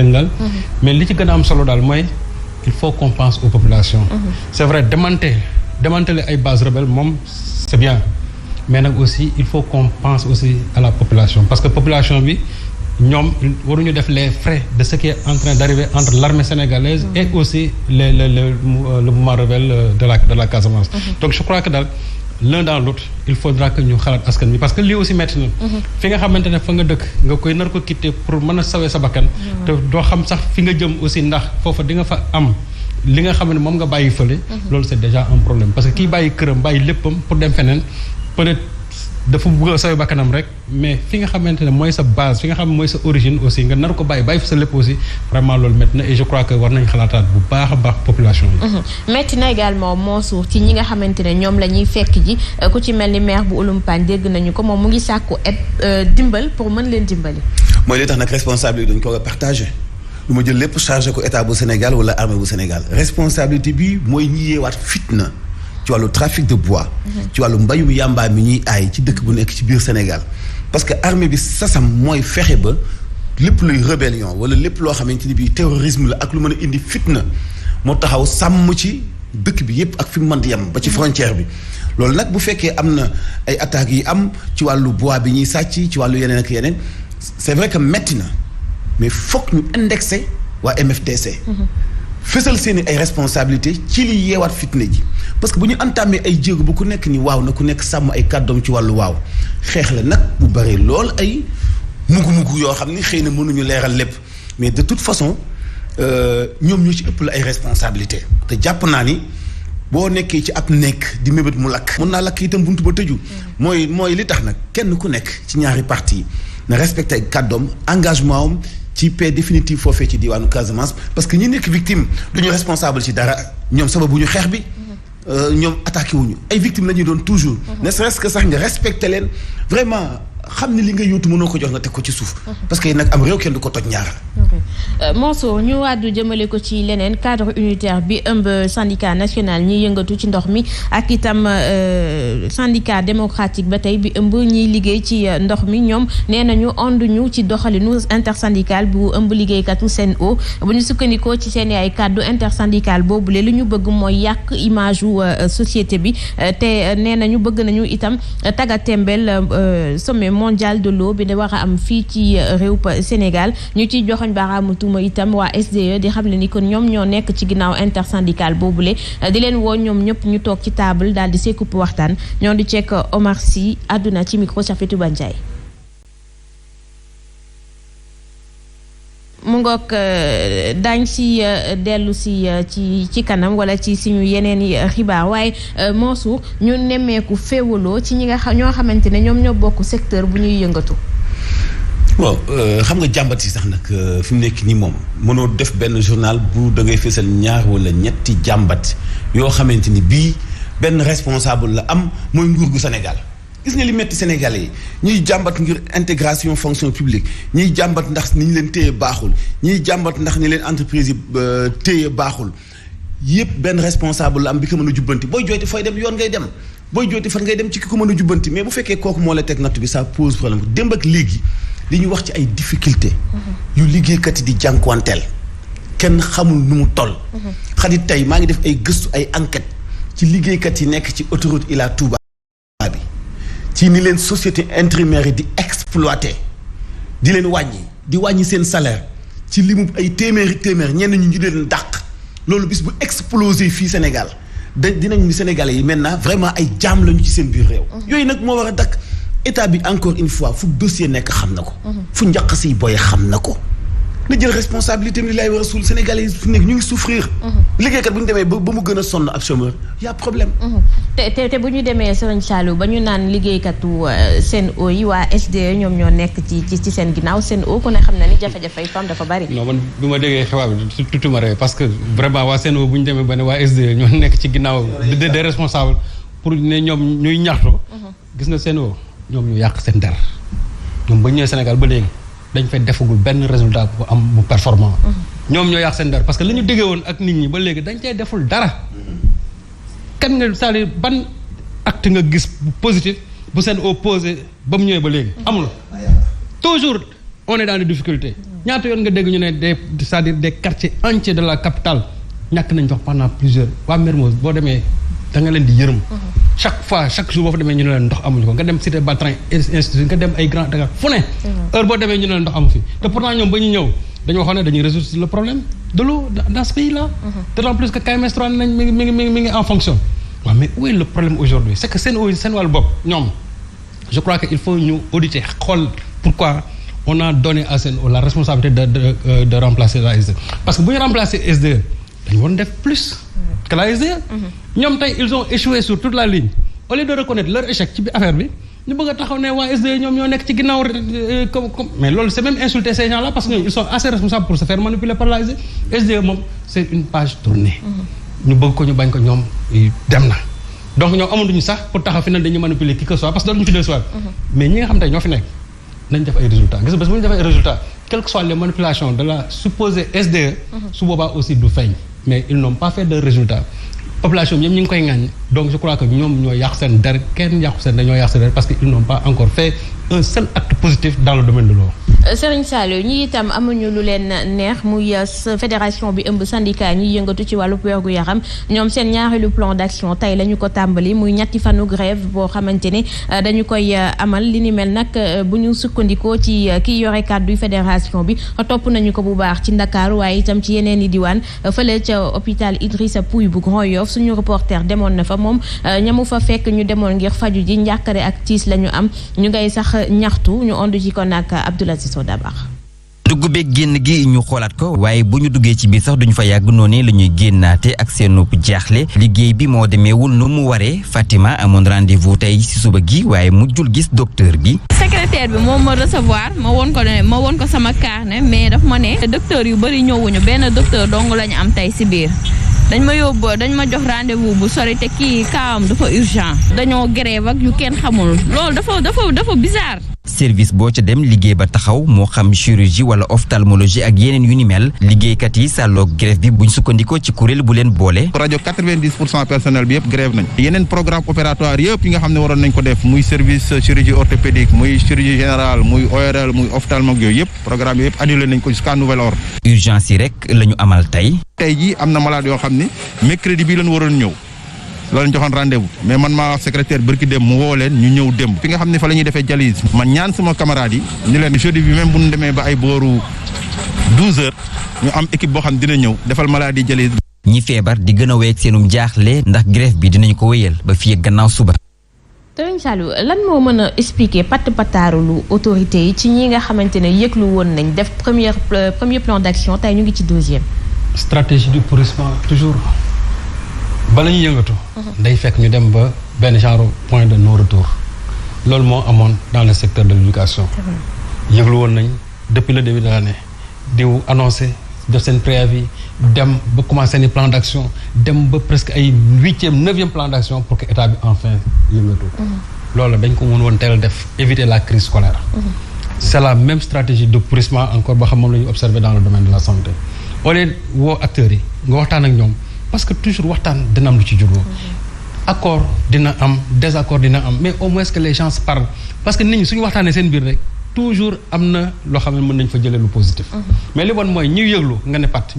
mais li ci gën a am solo daal mooy il faut qu'on pense aux populations. C'est vrai démanteler ay bases rebelles moom c'est bien mais nag aussi il faut qu'on pense aussi à la population parce que population bi ñoom waruñu def les frais de ce qui est en train d'arriver entre l'armée sénégalaise et aussi le mouvement rebelle de la Casamance. Donc je crois que daal l'un dans l'autre il faudra que ñu xalaat askan bi parce que lii aussi metti na fi nga xamante ne fa nga dëkk nga koy nar ko quitter pour mën a sawee sa bakkan te doo xam sax fi nga jëm aussi ndax foofa di nga fa am li nga xam ne moom nga bàyyi fële loolu c'est déjà un problème parce que kii bàyyi këram bàyyi léppam pour dem feneen peut-être dafa bëgg a sawee bakkanam rek mais fi nga xamante ne mooy sa base fi nga xam ne mooy sa origine aussi nga nar ko bàyyi fa sa lépp aussi vraiment loolu métti na et je crois que war nañ xalaataat bu baax a baax population yi. métti na également moo suur ci ñi nga xamante ne ñoom la ñuy fekk ji ku ci mel ni maire bu Ouloumpane dégg nañu ko moom mu ngi sàkku dimbal pour mën leen dimbali. mooy li tax nag responsabilité dañ ko war a partagé lu ma jël lépp chargé ko état bu Sénégal wala armée bu Sénégal responsabilité bi mooy ñi yeewaat fitna. ci wàllu trafic de bois ci wàllu mbayum yàmbaa mi ñuy aay ci dëkk bu nekk ci biir Sénégal parce que armée bi sasam mooy fexe ba lépp luy rébellion wala lépp loo xamante ni bii terrorisme la ak lu mën a indi fitna moo taxaw sàmm ci dëkk bi yépp ak fi mu mën di yem ba ci frontière bi loolu nag bu fekkee am na ay attaques yi am ci wàllu bois bi ñuy sàcc ci wàllu yeneen ak yeneen c'est vrai que metti na mais fokk ñu indexé waa MFDC fësal seeni ay responsabilité ci li yeewaat fitna ji parce que bu ñu entamé ay jéego bu ku nekk ni waaw na ku nekk sàmm ay kàddoom ci wàllu waaw xeex la nag bu bari lool ay mugu-mugu yoo xam ni xëy na mënuñu leeral lépp mais de toute façon ñoom ñoo ci ëpp la ay responsabilité te jàpp naa ni boo nekkee ci ab nekk di mébét mu lakk mën naa lakk itam buntu ba tëju mooy li tax nag kenn ku nekk ci ñaari parti yi na respecté ay kàddoom engagement am ci paix définitive foofee ci diwaanu Casamance parce que ñi nekk victime duñu responsable ci dara ñoom sababu ñu xeex bi ñoom attaqué wuñu ay victimes la ñuy doon toujours ne serait-ce que sax nga respecté leen vraiment xam ne li nga yóotu mënoo ko jox nga teg ko ci suuf parce que nag am réew kenn du ko toj ñaar. Mansour ñu wàddu jëmale ko ci leneen cadre unitaire bi ëmb syndicat national ñiy yëngatu ci ndox mi ak itam syndicat démocratique ba tey bi ëmb ñiy liggéey ci ndox mi ñoom nee nañu onduñu ci doxalinu intersyndical bu ëmb liggéeykatu Sen'Eau bu ñu sukkandikoo ci seen ay kàddu intersyndical boobule li ñu bëgg mooy yàq image wu société bi te nee nañu bëgg nañu itam tagatembel sommet mondial de l'eau bi da war a am fii ci réew Sénégal ñu ci joxoñ baaraamu tuuma itam waa SDE di xam le ni kon ñoom ñoo nekk ci ginnaaw intersyndical boobule di leen woo ñoom ñëpp ñu toog ci table daal di sekkup waxtaan ñoo di cekk Omar Sy àdduna ci micro Safetou Bandiaye mu ngoog daañ si dellu si ci kanam wala ci suñu yeneen i xibaar waaye Mansour ñu nemmeeku féewaloo ci ñi nga ñoo xamante ne ñoom ñoo bokk secteur bu ñuy yëngatu. waaw xam nga jàmbat yi sax nag fi mu nekk nii moom mënoo def benn journal bu da ngay fésal ñaar wala ñetti jàmbat yoo xamante ni bii benn responsable la am mooy nguur gu Sénégal. gis nga li metti Sénégalais yi ñuy jàmbat ngir intégration fonction publique ñuy jàmbat ndax ni ñu leen téye baaxul ñuy jàmbat ndax ni leen entreprise yi téye baaxul yëpp benn responsable la am bi ko mën a jubbanti booy jooyti fooy dem yoon ngay dem booy jooyti fan ngay dem ci ki ko mën a jubbanti mais bu fekkee kooku moo la teg natt bi ça pose problème démb ak léegi li ñu wax ci ay difficulté yu liggéeykat yi di jànkuwanteel kenn xamul nu mu toll xadit tey maa ngi def ay gëstu ay enquête ci liggéeykat yi nekk ci autoroute Ila Touba bi ci ni leen société intérimaire yi di exploité di leen wàññi seen salaire ci limu ay téeméer ñenn ñu di leen dàq loolu bis bu explosé fii Sénégal dinañ ni Sénégalais yi maintenant vraiment ay jaam lañu ci seen biir réew. yooyu nag moo war a dakk état bi encore une fois fu dossier nekk xam na ko. fu njaq siy boye xam na ko. na jël responsabilité mi lay war a suul Sénégalais yi fu nekk ñu ngi souffrir. liggéeykat bu ñu demee ba mu gën a sonn ab chômeur y a problème. te bu ñu demee Serigne Saliou ba ñu naan liggéeykatu Sen'Eau yi waa SDE ñoom ñoo nekk ci seen ginnaaw Sen'Eau ku ne xam na ni jafe-jafe yi fam dafa bari. non man bi ma déggee xibaar bi tuuti ma rek parce que vraiment waa Sen'Eau bu ñu demee ba ne waa SDE ñoo nekk ci ginnaaw des responsables pour ne ñoom ñuy ñaxtu. gis nga Sen'Eau ñoom ñu yàq seen der ñoom ba ñëwee Sénégal ba léegi. dañ fay defagul benn résultat bu am bu performant ñoom ñoo yàq seen dara parce que li ñu déggee woon ak nit ñi ba léegi dañ cay deful dara kan nga c'est-à-dire ban acte nga gis bu positif bu seen opposé ba mu ñëwee ba léegi amul toujours on est dans des difficultés ñaata yoon nga dégg ñu ne c'est-à-dire des quartiers entiers de la capitale ñàkk nañ dox pendant plusieurs waa Mermoz boo demee da nga leen di yërëm. chaque jour boo fa demee ñu ne leen ndox amuñu ko nga dem cité Batran institut nga dem ay Grand Dakar fu ne. heure boo demee ñu ne leen ndox amu fi te pourtant ñoom ba ñu ñëw dañu waxoon ne dañuy résoudre le problème de l'eau dans ce pays là. d'autant plus que KMS 3 nañ mi ngi en fonction. waaw mais où est le problème aujourd'hui c'est que seen wàllu bopp ñoom je crois que il faut ñu auditer xool pourquoi on a donné à Sen'Eau la responsabilité de remplacer la SDE parce que bu ñu remplacer SDE dañu waroon def plus que la SDE. ñoom tey ils ont échoué sur toute la ligne au lieu de reconnaître leur échec ci bi affaire bi ñu bëgg a taxaw ne waa SDE ñoom ñoo nekk ci ginnaaw comme mais loolu c'est même insulter ces gens là parce que ils sont assez responsables pour se faire manipuler par la SDE. SDE moom c'est une page tournée. ñu bëgg ko ñu bañ ko ñoom dem na donc ñoom amuñu sax pour taxaw fi ne dañuy manipuler qui que soit parce que dootuñu fi dellusiwaat. mais ñi nga xam tey ñoo fi nekk nañ def ay résultats gis nga bés bu ñu defee ay résultats quelles que soient les manipulations de la supposée SDE. su boobaa aussi du feeñ mais ils n'ont pas fait de résultats population bi ñoom ñu ngi koy ŋaññi donc je crois que ñoom ñoo yàq seen der kenn yàqu seen dañoo yàq seen der parce que ils n'ont pas encore fait un seul acte positif dans le domaine de l'eau. Serigne Saliou ñi itam amuñu lu leen neex muy fédération bi ëmb syndicat ñi yëngatu ci wàllu wérgu yaram ñoom seen ñaareelu plan d'action tey la ñu ko tàmbali muy ñetti fanu grève boo xamante ne dañu koy amal li ni mel nag bu ñu sukkandikoo ci kii yore kàddu fédération bi topp nañu ko bu baax ci Ndakaaru waaye itam ci yeneen i diwaan fële ca hôpital Idrissa Pouye bu Grand Yoff suñu reporter demoon na fa moom ñamu fa fekk ñu demoon ngir faju ji njàkkare ak tiis la ñu am ñu ngay sax ñaxtu ñu ondu ci kon ak Abdoulaziz dugg beeg génn gi ñu xoolaat ko waaye bu ñu duggee ci biir sax duñu fa yàgg noonu la ñuy génnaate ak seen nopp jaaxle liggéey bi moo demeewul nu mu waree Fatima amoon rendez-vous tey ci suba gi waaye mujjul gis docteur bi. secrétaire bi moom ma recevoir ma woon ko sama carnet mais daf ma ne docteur yu bari ñëwuñu benn docteur dong la ñu am tey ci biir. dañ ma jox rendez-vous bu sori te kii kaawam dafa urgent dañoo grève ak yu kenn xamul loolu dafa bizarre. service boo ca dem liggéey ba taxaw moo xam chirurgie wala ophtalmologie ak yeneen yu ni mel liggéeykat yi sàlloog grève bi buñ sukkandikoo ci kuréel bu leen boole. rajo 90% personnel bi yëpp grève nañ yeneen programme opératoire yëpp yi nga xam ne waroon nañ ko def muy service chirurgie orthopédique muy chirurgie générale muy ORL muy ophtalmologue yooyu yëpp programme yëpp annulé nañ ko jusqu'à nouvel ordre. urgence yi rek la ñu amal tey. tey jii am na malade yoo xam ne mercredi bii lañ waroon ñëw loolu joxoon rendez-vous mais man maa wax secrétaire bërki dem mu woo leen ñu ñëw démb fi nga xam ne fa la ñuy defee dialyse man ñaan sama camarades yi ñu leen jeudi bi même bu ñu demee ba ay booru 12 heures ñu am équipe boo xam ne dina ñëw defal maladie dialyse. ñi feebar di gën a wéy ak seenum jaaxle ndax grève bi dinañ ko wéyal ba fii ak gannaaw suba. Serigne Saliou lan moo mën a expliquer pataaru lu autorité yi ci ñi nga xamante ne yëglu woon nañ def premier plan d'action tey ñu ngi ci deuxième. stratégie du pourrissement toujours bala ñu yëngatu. day fekk ñu dem ba benn genre point de non retour loolu moo amoon dans le secteur de l'éducation. yëglu woon nañ depuis le début de l'année diw annoncé def seen préavis dem ba commencé ni plan d'action dem ba presque ay 8e 9e plan d'action pour que état bi enfin yëngatu. loolu dañ ko mën woon teel def éviter la crise scolaire. c'est la même stratégie de pourrissement encore ba xam moom la ñu observé dans le domaine de la santé. wala woo acteurs yi nga waxtaan ak ñoom parce que toujours waxtaan dina am lu ci juddoo. accord dina am désaccord dina am mais au moins que les gens parlent parce que nit ñi suñu waxtaanee seen biir rek toujours am na loo xam ne mën nañ fa jëlee lu positif. mais li bon mooy ñuy yëglu nga ne pat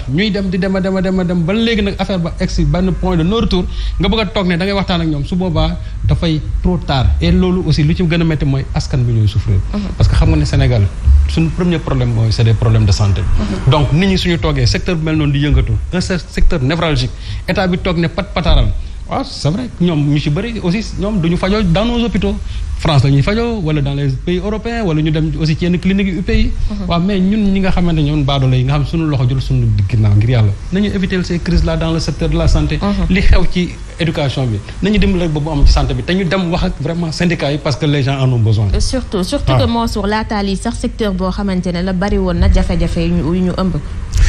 ñuy dem di dem ba léegi nag affaire ba egsi benn point de non retour nga bëgg a toog ne da ngay waxtaan ak ñoom su boobaa dafay trop tard et loolu aussi lu ci gën a métti mooy askan bi ñooy souffrir. parce que xam nga ne Sénégal suñu premier problème mooy c'est des problèmes de santé. donc nit ñi suñu toogee secteur bu mel noonu di yëngatu un secteur névralgique état bi toog ne pataaral waaw c'est vrai ñoom ñu ci bëri aussi ñoom duñu fajoo dans nos hôpitaux France la ñuy fajoo wala dans les pays européens wala ñu dem aussi ci yenn cliniques yu pays. waaw mais ñun ñi nga xamante ne ñun baadoolo yi nga xam suñu loxo jël suñu ginnaaw ngir yàlla nañu éviter ces crises là dans le secteur de la santé. li xew ci éducation bi nañu dimbali ba mu am ci santé bi te ñu dem wax ak vraiment syndicats yi parce que les gens en ont besoin. surtout que Mansour laataal yi sax secteur boo xamante ne la bari woon na jafe-jafe yu ñu ëmb.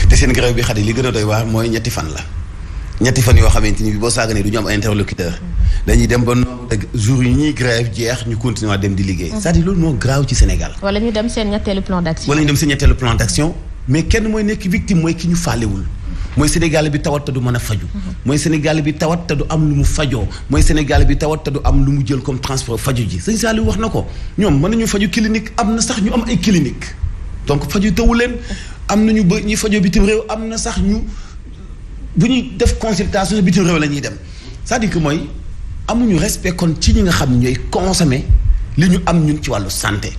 te seen grève bi xat yi li gën a doy waar mooy ñetti fan yoo xamante ni boo saaganee du ñu am interlocuteur dañuy dem ba jour yi ñuy grève jeex ñu continuer dem di liggéey. c'est-à-dire loolu moo graaw ci Sénégal. wala ñu dem seen ñetteelu plan d'action. mais kenn mooy nekk victime mooy ki ñu fàllewul mooy Sénégal bi tawat te du mën a faju mooy Sénégal bi tawat te du am lu mu fajoo mooy Sénégal bi tawat te du am lu mu jël comme transport faju ji sëñ Saliou wax na ko ñoom mën nañu faju clinique am na sax ñu am ay clinique donc faju tawu leen am nañu ba ñuy fajoo bitim réew am na sax ñu bu ñuy def consultation bitim réew la ñuy dem c'est-à-dire que mooy amuñu respect kon ci ñi nga xam ne ñooy consommer li ñu am ñun ci wàllu santé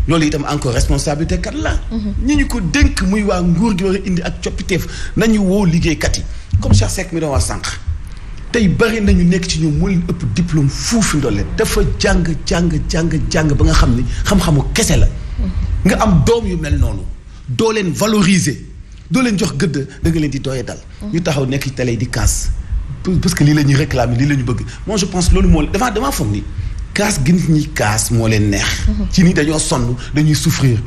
loolu itam encore responsabilité kat la. ñi ñu ko dénk muy waa nguur gi war a indi ak coppiteef nañu woo liggéeykat yi comme Cheikh Seck mi doon wax sànq tey bari nañu nekk ci ñoom moo leen ëpp diplôme fuufi ndolle dafa jàng ba nga xam ni xam-xamu kese la. nga am doom yu mel noonu doo leen valoriser doo leen jox gëdd da nga leen di doye dal. ñu taxaw nekk ci télé di kaas parce que lii la ñuy réclamer lii la ñu bëgg moi je pense loolu moo damaa foog ni. kaas gi nit ñi kaas moo leen neex. ci ni dañoo sonn dañuy souffrir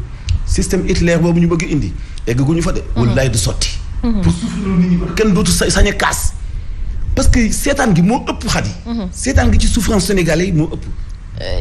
système Hitler boobu ñu bëgg indi egguñu fa de. wallaay du sotti. pour souffrir nit ñi kenn dootu sañ a kaas. parce que seetaan gi moo ëpp xat yi. seetaan gi ci souffrance sénégalais yi moo ëpp.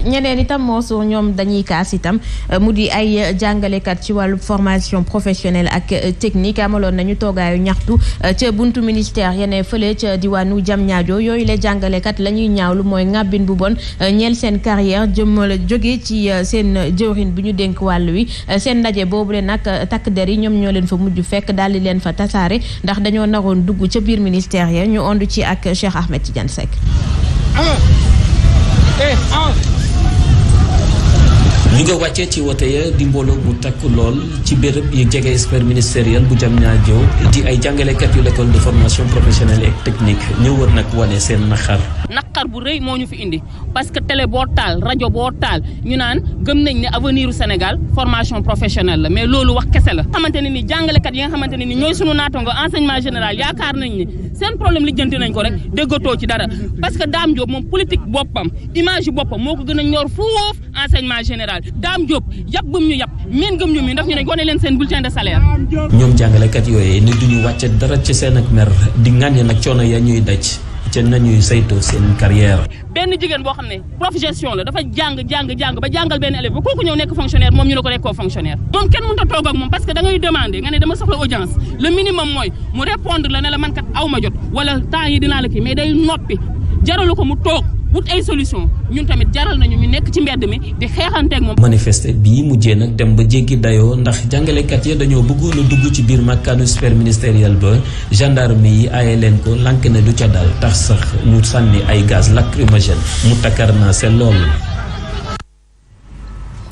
ñeneen itam Mansour ñoom dañuy kaas itam mu di ay jàngalekat ci wàllu formation professionnelle ak technique amaloon nañu toogaayu ñaxtu ca buntu ministère yeneen fële ca diwaanu Diamniadio yooyu la jàngalekat la ñuy ñaawlu mooy ŋàbbin bu bon ñeel seen carrière jëmale jóge ci seen jëwrin bi ñu dénk wàll wi seen ndaje boobu leen nag takk der yi ñoom ñoo leen fa mujj fekk daal di leen fa tasaare ndax dañoo naroon dugg ca biir ministère ya ñu ondu ci ak Cheikh Ahmed Tidiane Seck. ñu nga wàccee ci wote ya di mbooloo bu takk lool ci béréb yi jege expert ministériel bu Diamniadio di ay jàngalekat yu l'école de formation professionnelle et technique ñëw war nag wane seen naqar bu rëy moo ñu fi indi parce que télé boo taal rajo boo taal ñu naan gëm nañ ne avenir u Sénégal formation professionnelle la mais loolu wax kese la xamante ne ni jàngalekat yi nga xamante ne ni ñooy sunu naatongo enseignement général yaakaar nañ ni seen problème lijjanti nañ ko rek déggatoo ci dara parce que Dame Diop moom politique boppam image yu boppam moo ko gën a ñor foofu enseignement général Dame Diop yàpp gëm ñu yàpp miin gëm ñu mi ndax ñu ne gone leen seen bulletin de salaire. ñoom jàngalekat yooyu ni duñu wàcce dara ci seen ak mer di ŋàññe nag coono ya ñuy daj ca nañuy saytoo seen carrière. benn jigéen boo xam ne prof gestion la dafa jàng ba jàngal benn élève ba kooku ñëw nekk fonctionnaire moom ñu ne ko nekkoo fonctionnaire. moom kenn mënut a toog ak moom parce que da ngay demander nga ne dama soxla audience le minimum mooy mu répondre la ne la man kat aw ma jot wala temps yi dinaa la kii mais day noppi jaralu ko mu toog wut ay solution ñun tamit jaral nañu ñu nekk ci mbedd mi di xeexanteeg moom. manifester bii mujjee nag dem ba jéggi dayoo ndax jàngalekat ya dañoo bëggoon a dugg ci biir makkaanu super ministériel ba gendarme yi aaye leen ko lank ne du ca dal tax sax ñu sànni ay gaz lacrymogène mu takkar naa c'est lool.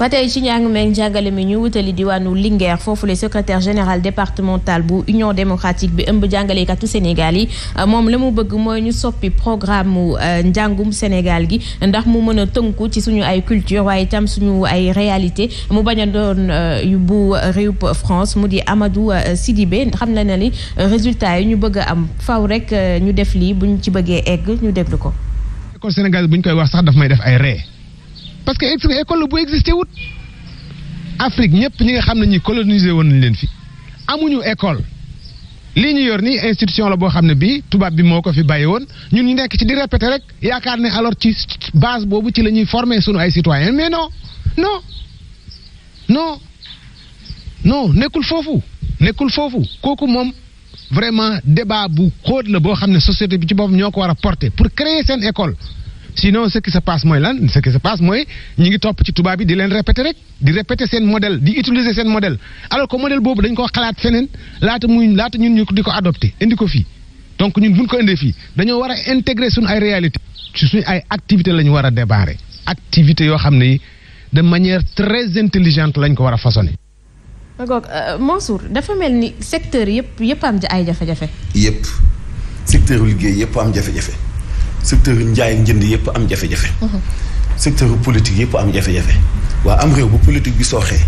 ba tey ci njàng meeg njàngale mi ñu wutali diwaanu Linguère foofu le secrétaire général départemental bu Union démocratique bi ëmb jàngalekatu Sénégal yi moom la mu bëgg mooy ñu soppi programme mu njàngum Sénégal gi ndax mu mën a tënku ci suñu ay culture waaye itam suñu ay réalité mu bañ a doon bu réew France mu di Amadou Sidibé xam na ni résultat yi ñu bëgg a am faw rek ñu def lii buñ ci bëggee egg ñu déglu ko. école Sénégal buñ koy wax sax daf may def ay ree parce que école bu existé wut Afrique ñëpp ñi nga xam ne ñi colonisé woon nañ leen fi amuñu école lii ñu yor nii institution la boo xam ne bii tubaab bi moo ko fi bàyyi woon ñun ñu nekk ci di répété rek yaakaar ne alors ci base boobu ci la ñuy former sunu ay citoyens mais non nekkul foofu kooku moom vraiment débat bu xóot la boo xam ne société bi ci boppam ñoo ko war a porter pour créer seen école. Sinon ce qui se passe mooy lan ce qui se passe mooy ñi ngi topp ci tubaab bi di leen répéter rek di répéter seen modèle di utiliser seen modèle alors que modèle boobu dañ ko xalaat feneen laata ñun ñu di ko adopté indi ko fii donc ñun buñ ko indee fii dañoo war a intégrer suñu ay réalité ci suñu ay activités la ñu war a débarrer activités yoo xam ne de manière très intelligente lañ ko war a façonner. d'accord Mansour dafa mel ni secteur yëpp am ay jafe-jafe. yëpp secteur liggéey yëpp am jafe-jafe. secteur njaay njënd yëpp am jafe-jafe. secteur politique yëpp am jafe-jafe. waa am réew bu politique bi sooxee